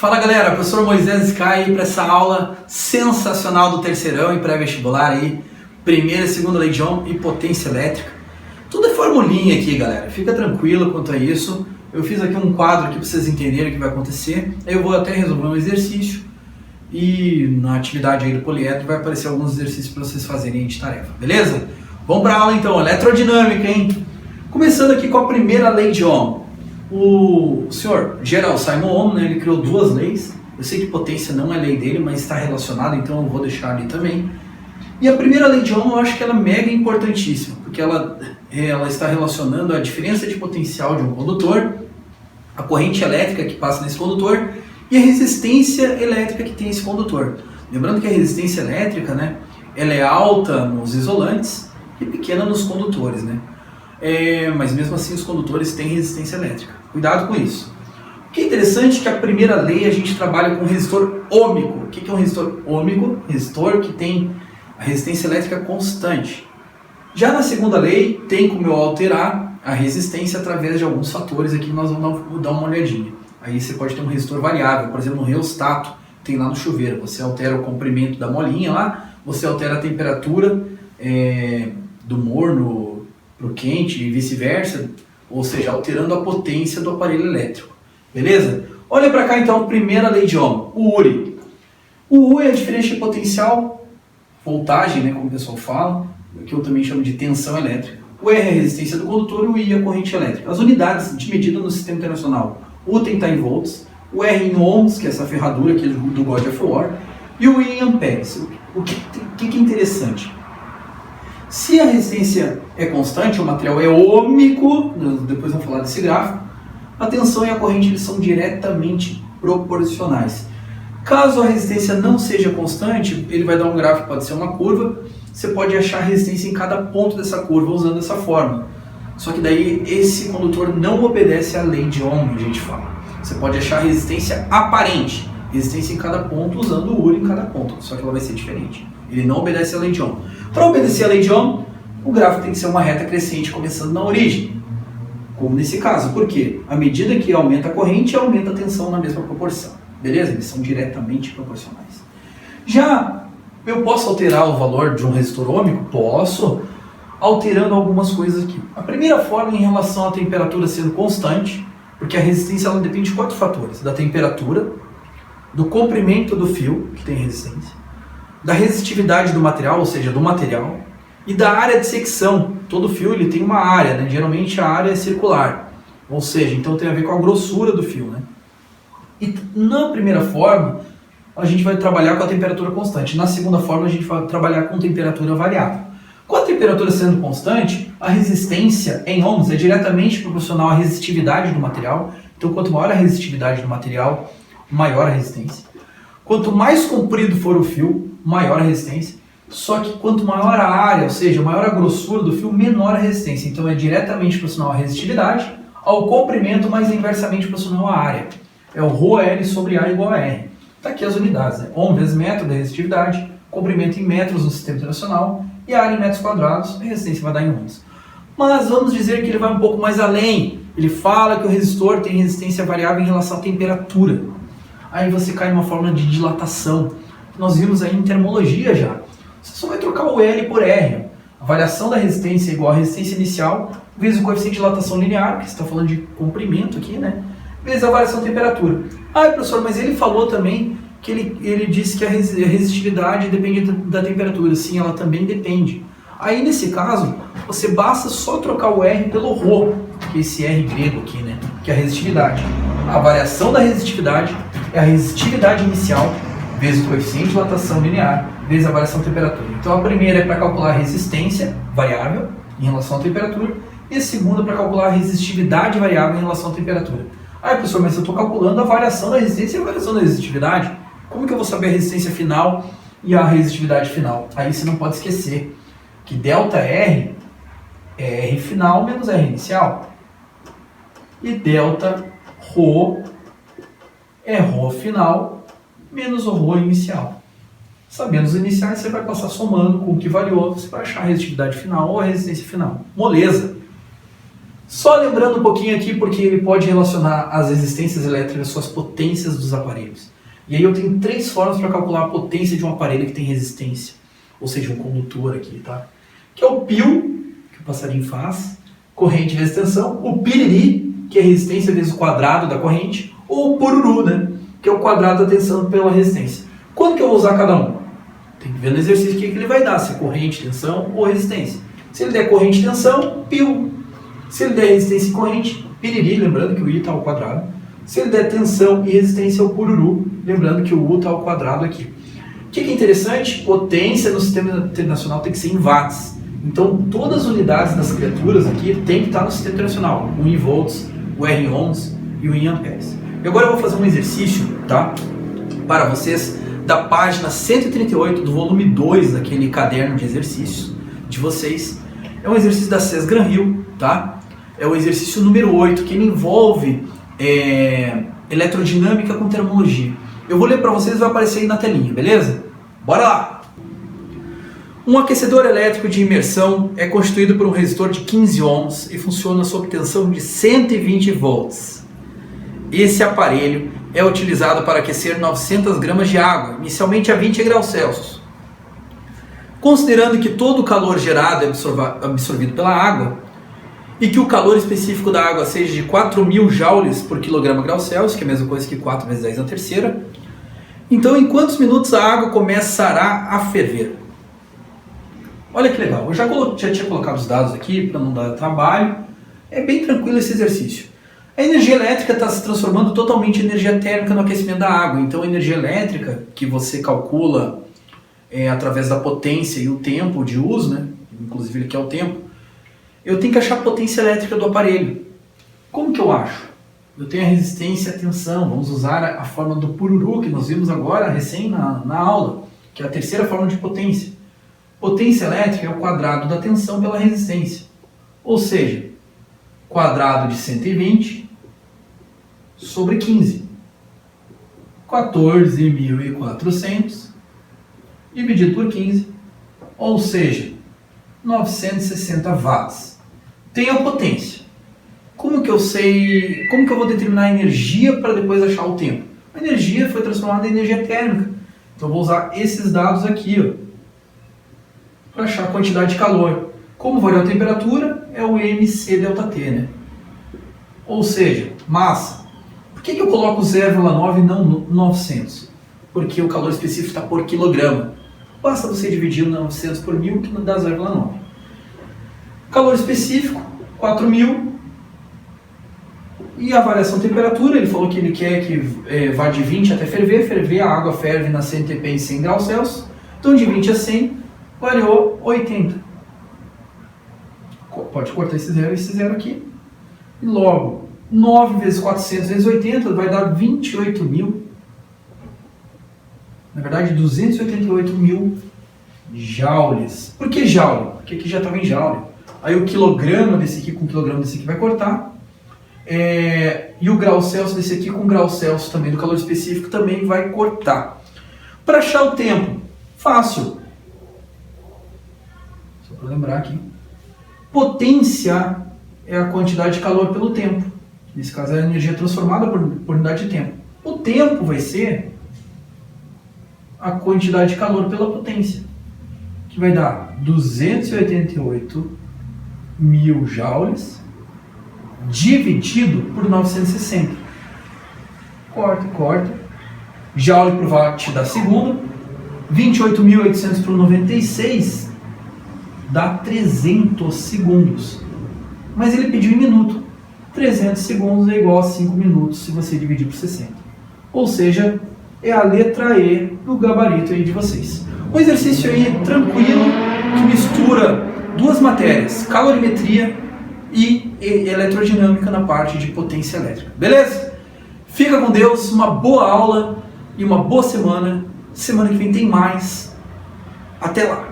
Fala galera, professor Moisés Sky aí para essa aula sensacional do terceirão e pré-vestibular aí, primeira e segunda lei de Ohm e potência elétrica. Tudo é formulinha aqui galera, fica tranquilo quanto a isso. Eu fiz aqui um quadro aqui para vocês entenderem o que vai acontecer. Eu vou até resolver um exercício e na atividade aí do poliedro vai aparecer alguns exercícios para vocês fazerem de tarefa, beleza? Vamos para a aula então, eletrodinâmica, hein? Começando aqui com a primeira lei de Ohm. O senhor Gerald Simon Ohm, né, ele criou duas leis. Eu sei que potência não é lei dele, mas está relacionada, então eu vou deixar ali também. E a primeira lei de Ohm eu acho que ela é mega importantíssima, porque ela está relacionando a diferença de potencial de um condutor, a corrente elétrica que passa nesse condutor e a resistência elétrica que tem esse condutor. Lembrando que a resistência elétrica, né, ela é alta nos isolantes e pequena nos condutores, né? Mas mesmo assim os condutores têm resistência elétrica. Cuidado com isso. O que é interessante é que a primeira lei a gente trabalha com resistor ôhmico. O que é um resistor ôhmico? Resistor que tem a resistência elétrica constante. Já na segunda lei tem como eu alterar a resistência através de alguns fatores aqui que nós vamos dar uma olhadinha. Aí você pode ter um resistor variável, por exemplo no reostato, tem lá no chuveiro. Você altera o comprimento da molinha lá, você altera a temperatura do morno para o quente e vice-versa, ou seja, alterando a potência do aparelho elétrico. Beleza? Olha para cá então, primeira lei de Ohm, o URI. O U é a diferença de potencial, voltagem, né, como o pessoal fala, que eu também chamo de tensão elétrica. O R é a resistência do condutor e o I é a corrente elétrica. As unidades de medida no sistema internacional. O U tem que estar em volts, o R em ohms, que é essa ferradura aqui do God of War, e o I em amperes. O que é interessante? Se a resistência é constante, o material é ôhmico, depois vamos falar desse gráfico, a tensão e a corrente eles são diretamente proporcionais. Caso a resistência não seja constante, ele vai dar um gráfico, pode ser uma curva, você pode achar a resistência em cada ponto dessa curva usando essa fórmula. Só que daí esse condutor não obedece à lei de Ohm, a gente fala. Você pode achar a resistência aparente, resistência em cada ponto usando o URI em cada ponto, só que ela vai ser diferente. Ele não obedece à lei de Ohm. Para obedecer à lei de Ohm, o gráfico tem que ser uma reta crescente começando na origem, como nesse caso. Por quê? À medida que aumenta a corrente, aumenta a tensão na mesma proporção. Beleza? Eles são diretamente proporcionais. Já eu posso alterar o valor de um resistor ôhmico? Posso, alterando algumas coisas aqui. A primeira forma em relação à temperatura sendo constante, porque a resistência ela depende de 4 fatores. Da temperatura, do comprimento do fio, que tem resistência, da resistividade do material, ou seja, do material, e da área de secção. Todo fio ele tem uma área, né? Geralmente a área é circular, ou seja, então tem a ver com a grossura do fio, né? E na primeira forma, a gente vai trabalhar com a temperatura constante. Na segunda forma, a gente vai trabalhar com temperatura variável. Com a temperatura sendo constante, a resistência em ohms é diretamente proporcional à resistividade do material. Então, quanto maior a resistividade do material, maior a resistência. Quanto mais comprido for o fio, maior a resistência. Só que quanto maior a área, ou seja, maior a grossura do fio, menor a resistência. Então é diretamente proporcional à resistividade, ao comprimento, mas inversamente proporcional à área. É o ρL sobre A igual a R. Está aqui as unidades, né? Ohm vezes metro da resistividade, comprimento em metros no sistema internacional e a área em metros quadrados, a resistência vai dar em ohms. Mas vamos dizer que ele vai um pouco mais além. Ele fala que o resistor tem resistência variável em relação à temperatura. Aí você cai numa fórmula de dilatação. Nós vimos aí em termologia já. Você só vai trocar o L por R. A variação da resistência é igual à resistência inicial, vezes o coeficiente de dilatação linear, que você está falando de comprimento aqui, né? Vezes a variação da temperatura. Ah, professor, mas ele falou também que ele disse que a resistividade depende da temperatura. Sim, ela também depende. Aí, nesse caso, você basta só trocar o R pelo ρ, que é esse R grego aqui, né? Que é a resistividade. A variação da resistividade é a resistividade inicial vezes o coeficiente de dilatação linear vezes a variação da temperatura. Então a primeira é para calcular a resistência variável em relação à temperatura e a segunda é para calcular a resistividade variável em relação à temperatura. Ah, professor, mas eu estou calculando a variação da resistência e a variação da resistividade. Como que eu vou saber a resistência final e a resistividade final? Aí você não pode esquecer que ΔR é R final menos R inicial. E Δρ é ρ final menos o ρ inicial. Sabendo os iniciais, você vai passar somando com o que variou, você vai achar a resistividade final ou a resistência final. Moleza! Só lembrando um pouquinho aqui, porque ele pode relacionar as resistências elétricas às suas potências dos aparelhos. E aí eu tenho 3 formas para calcular a potência de um aparelho que tem resistência, ou seja, um condutor aqui, tá? Que é o pio, que o passarinho faz, corrente vezes tensão, o piriri, que é resistência vezes o quadrado da corrente, ou o pururu, né? Que é o quadrado da tensão pela resistência. Quando que eu vou usar cada um? Tem que ver no exercício o que ele vai dar, se é corrente, tensão ou resistência. Se ele der corrente e tensão, pio. Se ele der resistência e corrente, piriri, lembrando que o i está ao quadrado. Se ele der tensão e resistência, é o pururu, lembrando que o u está ao quadrado aqui. O que é interessante? Potência no sistema internacional tem que ser em watts. Então, todas as unidades das criaturas aqui tem que estar no sistema internacional. O em volts, o R em ohms e o em amperes. E agora eu vou fazer um exercício, tá? Para vocês, da página 138 do volume 2 daquele caderno de exercícios de vocês. É um exercício da SES Gran Rio, tá? É o exercício número 8, que ele envolve eletrodinâmica com termologia. Eu vou ler para vocês e vai aparecer aí na telinha, beleza? Bora lá! Um aquecedor elétrico de imersão é constituído por um resistor de 15 ohms e funciona sob tensão de 120 volts. Esse aparelho é utilizado para aquecer 900 gramas de água, inicialmente a 20 graus Celsius. Considerando que todo o calor gerado é absorvido pela água e que o calor específico da água seja de 4.000 joules por quilograma grau Celsius, que é a mesma coisa que 4 vezes 10 na terceira, então em quantos minutos a água começará a ferver? Olha que legal, eu já tinha colocado os dados aqui para não dar trabalho, é bem tranquilo esse exercício. A energia elétrica está se transformando totalmente em energia térmica no aquecimento da água, então a energia elétrica que você calcula através da potência e o tempo de uso, né? Inclusive ele quer o tempo, eu tenho que achar a potência elétrica do aparelho. Como que eu acho? Eu tenho a resistência e a tensão, vamos usar a forma do pururu que nós vimos agora recém na aula, que é a terceira forma de potência. Potência elétrica é o quadrado da tensão pela resistência, ou seja, quadrado de 120 sobre 15, 14.400 dividido por 15, ou seja, 960 watts. Tem a potência. Como que eu vou determinar a energia para depois achar o tempo? A energia foi transformada em energia térmica. Então eu vou usar esses dados aqui, para achar a quantidade de calor. Como variou a temperatura, é o mc ΔT, né? Ou seja, massa. Por que eu coloco 0,9 e não 900? Porque o calor específico está por quilograma. Basta você dividir 900 por 1.000 que dá 0,9. Calor específico, 4.000. E a variação de temperatura, ele falou que ele quer que vá de 20 até ferver. Ferver, a água ferve na CNTP em 100 graus Celsius. Então de 20 a 100, variou 80. Pode cortar esse zero aqui. E logo, 9 vezes 400 vezes 80 vai dar 28.000. Na verdade, 288.000 joules. Por que joule? Porque aqui já estava em joule. Aí o quilograma desse aqui com o quilograma desse aqui vai cortar. E o grau Celsius desse aqui com o grau Celsius também do calor específico também vai cortar. Para achar o tempo, fácil. Só para lembrar aqui. Potência é a quantidade de calor pelo tempo. Nesse caso é a energia transformada por unidade de tempo. O tempo vai ser a quantidade de calor pela potência, que vai dar 288.000 joules dividido por 960. Corta. Joule por watt dá segundo. 28.800 por 96 dá 300 segundos. Mas ele pediu em minuto. 300 segundos é igual a 5 minutos se você dividir por 60. Ou seja, é a letra E do gabarito aí de vocês. Um exercício aí tranquilo que mistura duas matérias, calorimetria e eletrodinâmica na parte de potência elétrica. Beleza? Fica com Deus, uma boa aula e uma boa semana. Semana que vem tem mais. Até lá!